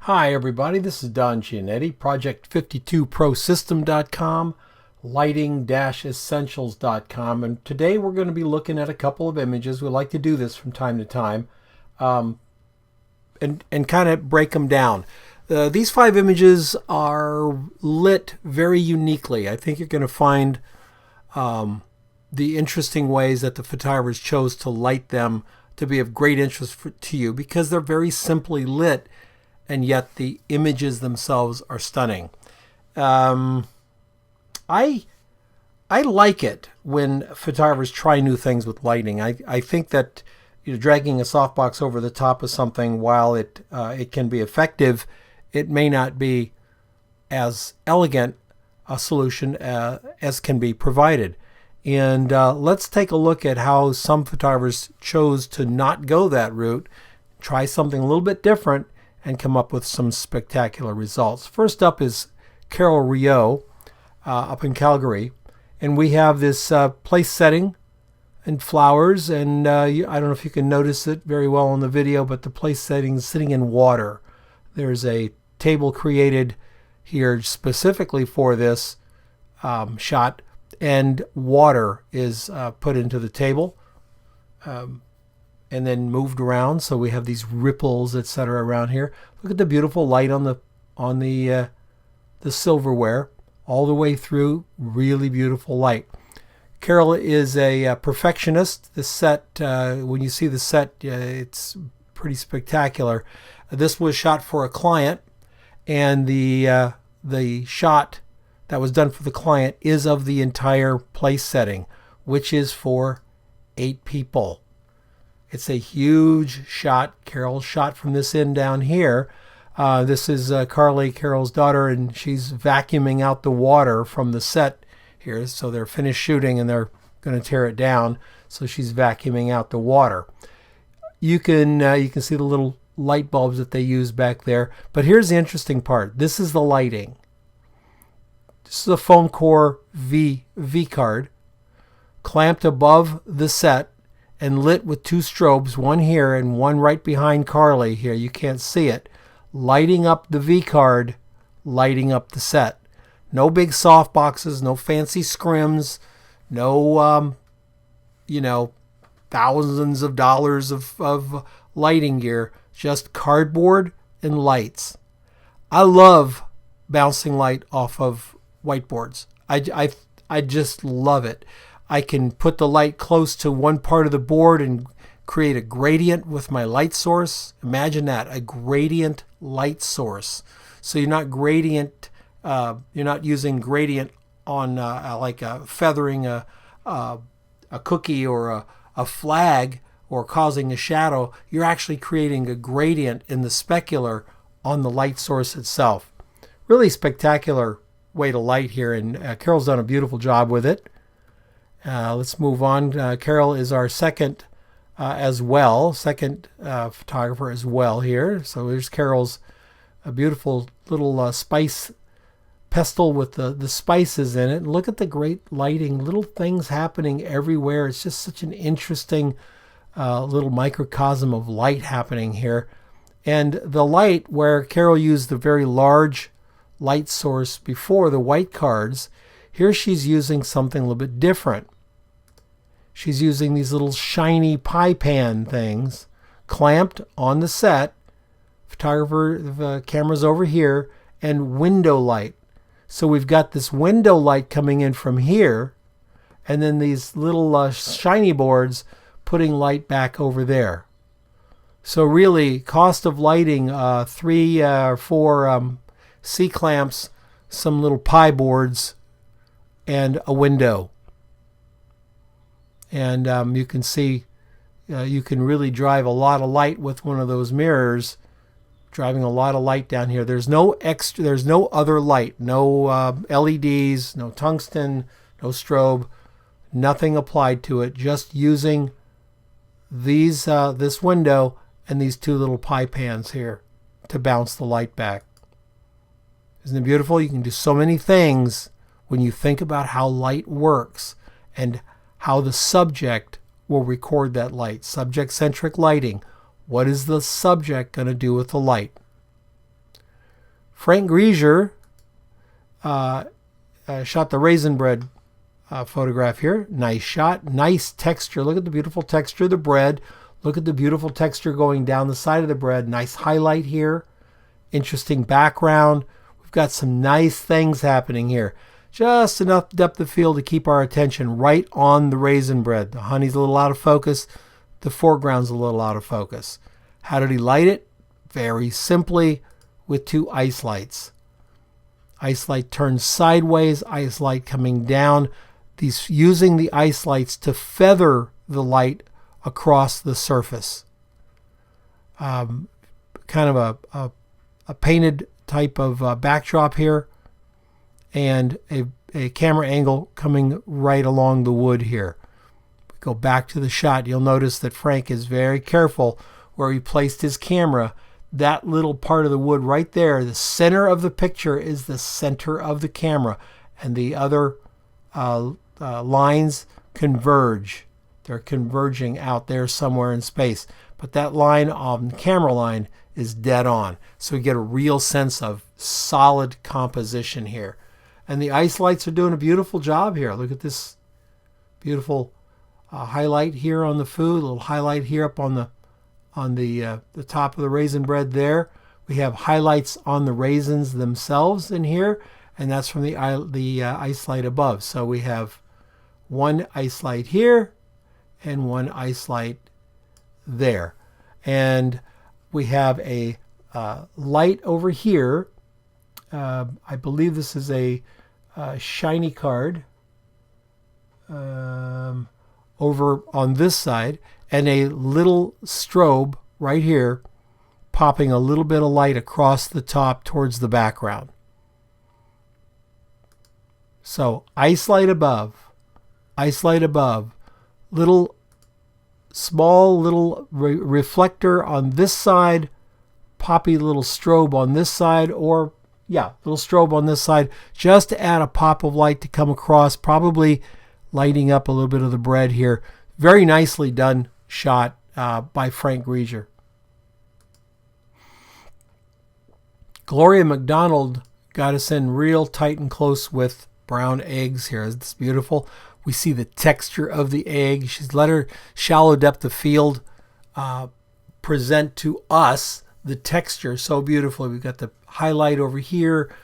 Hi everybody, this is Don Giannatti, Project52ProSystem.com, Lighting-Essentials.com, and today we're going to be looking at a couple of images. We like to do this from time to time and kind of break them down. These 5 images are lit very uniquely. I think you're going to find the interesting ways that the photographers chose to light them to be of great interest to you because they're very simply lit, and yet the images themselves are stunning. I like it when photographers try new things with lighting. I think that dragging a softbox over the top of something, while it can be effective, it may not be as elegant a solution as can be provided. And let's take a look at how some photographers chose to not go that route, try something a little bit different, and come up with some spectacular results. First up is Carol Rio up in Calgary, and we have this place setting and flowers, and I don't know if you can notice it very well in the video, but the place setting is sitting in water. There's a table created here specifically for this shot, and water is put into the table and then moved around, so we have these ripples, etc. around here. Look at the beautiful light on the silverware all the way through. Really beautiful light. Carol is a perfectionist. The set, when you see the set, it's pretty spectacular. This was shot for a client, and the shot that was done for the client is of the entire place setting, which is for 8 people. It's a huge shot. Carol shot from this end down here. This is Carly, Carol's daughter, and she's vacuuming out the water from the set here. So they're finished shooting and they're going to tear it down. So she's vacuuming out the water. You can see the little light bulbs that they use back there. But here's the interesting part. This is the lighting. This is a foam core V card clamped above the set and lit with 2 strobes, one here and one right behind Carly here. You can't see it. Lighting up the V card, lighting up the set. No big soft boxes, no fancy scrims, no thousands of dollars of lighting gear, just cardboard and lights. I love bouncing light off of whiteboards. I just love it. I can put the light close to one part of the board and create a gradient with my light source. Imagine that, a gradient light source. So you're not using gradient on like feathering a cookie or a flag or causing a shadow. You're actually creating a gradient in the specular on the light source itself. Really spectacular way to light here, and Carol's done a beautiful job with it. Let's move on. Carol is our second photographer as well here. So there's Carol's a beautiful little spice pestle with the spices in it. And look at the great lighting, little things happening everywhere. It's just such an interesting little microcosm of light happening here. And the light, where Carol used the very large light source before, the white cards, here she's using something a little bit different. She's using these little shiny pie pan things clamped on the set. The camera's over here, and window light. So we've got this window light coming in from here, and then these little shiny boards putting light back over there. So really, cost of lighting, 3 or 4 C-clamps, some little pie boards, and a window. And you can see you can really drive a lot of light with one of those mirrors, driving a lot of light down here. There's no other light, no LEDs, no tungsten, no strobe, nothing applied to it, just using this window and these 2 little pie pans here to bounce the light back. Isn't it beautiful? You can do so many things when you think about how light works and how the subject will record that light. Subject-centric lighting. What is the subject going to do with the light? Frank Grieger shot the raisin bread photograph here. Nice shot, nice texture. Look at the beautiful texture of the bread. Look at the beautiful texture going down the side of the bread. Nice highlight here. Interesting background. We've got some nice things happening here. Just enough depth of field to keep our attention right on the raisin bread. The honey's a little out of focus. The foreground's a little out of focus. How did he light it? Very simply with 2 ice lights. Ice light turns sideways, ice light coming down. These using the ice lights to feather the light across the surface. Kind of a painted type of backdrop here, and a camera angle coming right along the wood here. Go back to the shot. You'll notice that Frank is very careful where he placed his camera. That little part of the wood right there, the center of the picture, is the center of the camera, and the other lines converge. They're converging out there somewhere in space, but that line on the camera line is dead on, so we get a real sense of solid composition here. And the ice lights are doing a beautiful job here. Look at this beautiful highlight here on the food, a little highlight here up on the top of the raisin bread there. We have highlights on the raisins themselves in here, and that's from the ice light above. So we have one ice light here and one ice light there. And we have a light over here. I believe this is a shiny card over on this side, and a little strobe right here popping a little bit of light across the top towards the background. So ice light above, little small little reflector on this side, poppy little strobe on this side, or little strobe on this side, just to add a pop of light to come across, probably lighting up a little bit of the bread here. Very nicely done shot by Frank Grieger. Gloria McDonald got us in real tight and close with brown eggs here. It's beautiful. We see the texture of the egg. She's let her shallow depth of field present to us the texture so beautifully. We've got the highlight over here.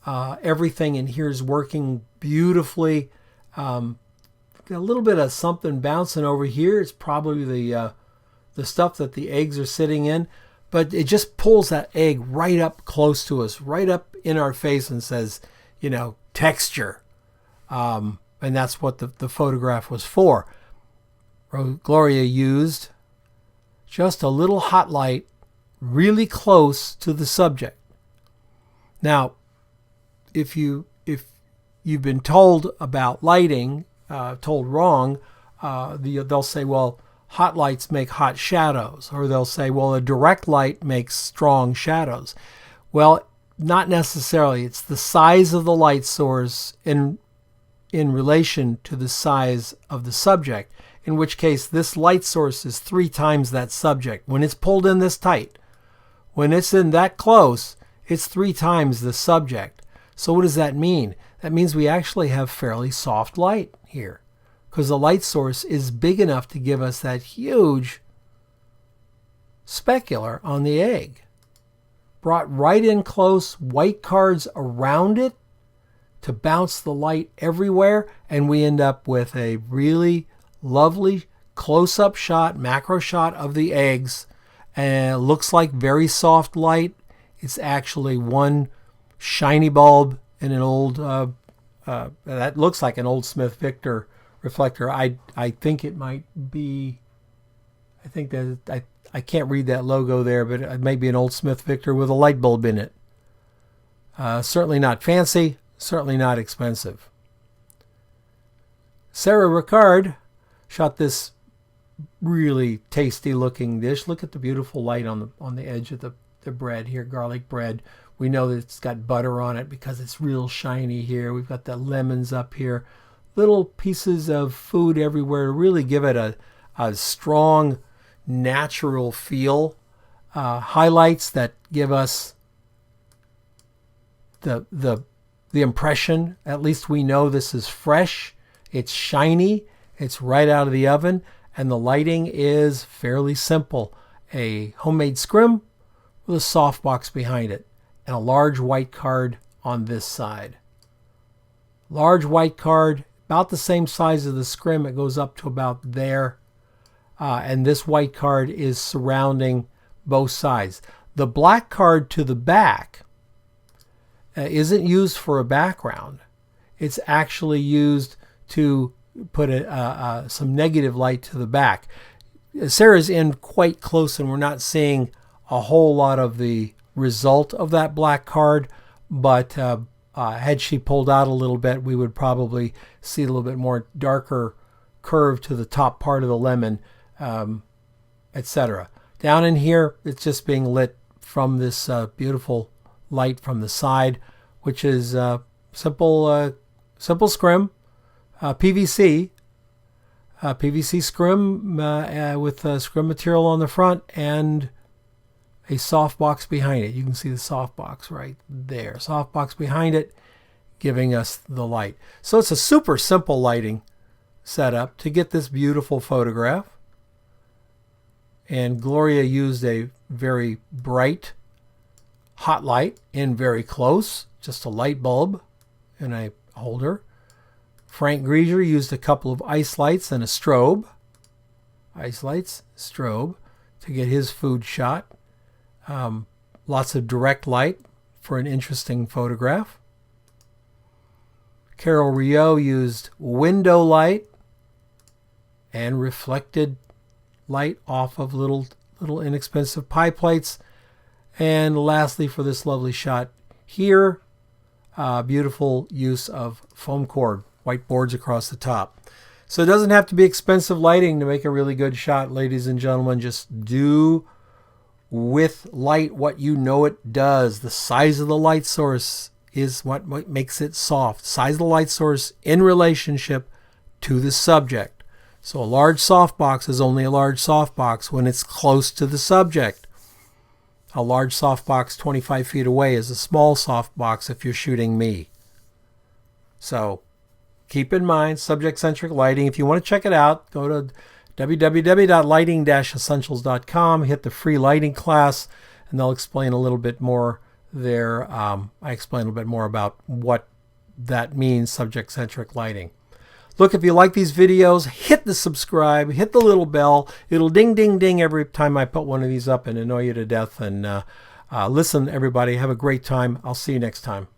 Everything in here is working beautifully. Got a little bit of something bouncing over here. It's probably the stuff that the eggs are sitting in, but it just pulls that egg right up close to us, right up in our face, and says, texture. And that's what the photograph was for. Gloria used just a little hot light really close to the subject. Now, if you've been told about lighting, told wrong, they'll say, well, hot lights make hot shadows, or they'll say, well, a direct light makes strong shadows. Well, not necessarily. It's the size of the light source in relation to the size of the subject, in which case this light source is 3 times that subject. When it's pulled in this tight, when it's in that close, it's 3 times the subject. So what does that mean? That means we actually have fairly soft light here, because the light source is big enough to give us that huge specular on the egg. Brought right in close, white cards around it to bounce the light everywhere, and we end up with a really lovely close-up shot, macro shot of the eggs, and it looks like very soft light. It's actually one shiny bulb in an old that looks like an old Smith Victor reflector. I think it might be, I think that I can't read that logo there, but it may be an old Smith Victor with a light bulb in it. Certainly not fancy, certainly not expensive. Sarah Ricard shot this really tasty looking dish. Look at the beautiful light on the edge of the bread here, garlic bread. We know that it's got butter on it because it's real shiny here. We've got the lemons up here. Little pieces of food everywhere to really give it a strong, natural feel. Highlights that give us the impression, at least we know this is fresh, it's shiny, it's right out of the oven, and the lighting is fairly simple. A homemade scrim with a softbox behind it and a large white card on this side. Large white card, about the same size as the scrim. It goes up to about there. And this white card is surrounding both sides. The black card to the back isn't used for a background. It's actually used to put some negative light to the back. Sarah's in quite close and we're not seeing a whole lot of the result of that black card, but had she pulled out a little bit, we would probably see a little bit more darker curve to the top part of the lemon, etc. Down in here, it's just being lit from this beautiful light from the side, which is simple scrim, PVC scrim with scrim material on the front and a softbox behind it. You can see the softbox right there. Softbox behind it giving us the light. So it's a super simple lighting setup to get this beautiful photograph. And Gloria used a very bright hot light in very close, just a light bulb and a holder. Frank Grieger used a couple of ice lights and a strobe. Ice lights, strobe, to get his food shot. Lots of direct light for an interesting photograph. Carol Rio used window light and reflected light off of little inexpensive pie plates. And lastly, for this lovely shot here, beautiful use of foam cord, white boards across the top. So it doesn't have to be expensive lighting to make a really good shot, ladies and gentlemen. Just do with light what you know it does. The size of the light source is what makes it soft. Size of the light source in relationship to the subject. So a large softbox is only a large softbox when it's close to the subject. A large softbox 25 feet away is a small softbox if you're shooting me. So keep in mind, subject-centric lighting. If you want to check it out, go to www.lighting-essentials.com, hit the free lighting class, and they'll explain a little bit more there. I explain a little bit more about what that means, subject-centric lighting. Look, if you like these videos, hit the subscribe, hit the little bell. It'll ding, ding, ding every time I put one of these up and annoy you to death. And listen, everybody, have a great time. I'll see you next time.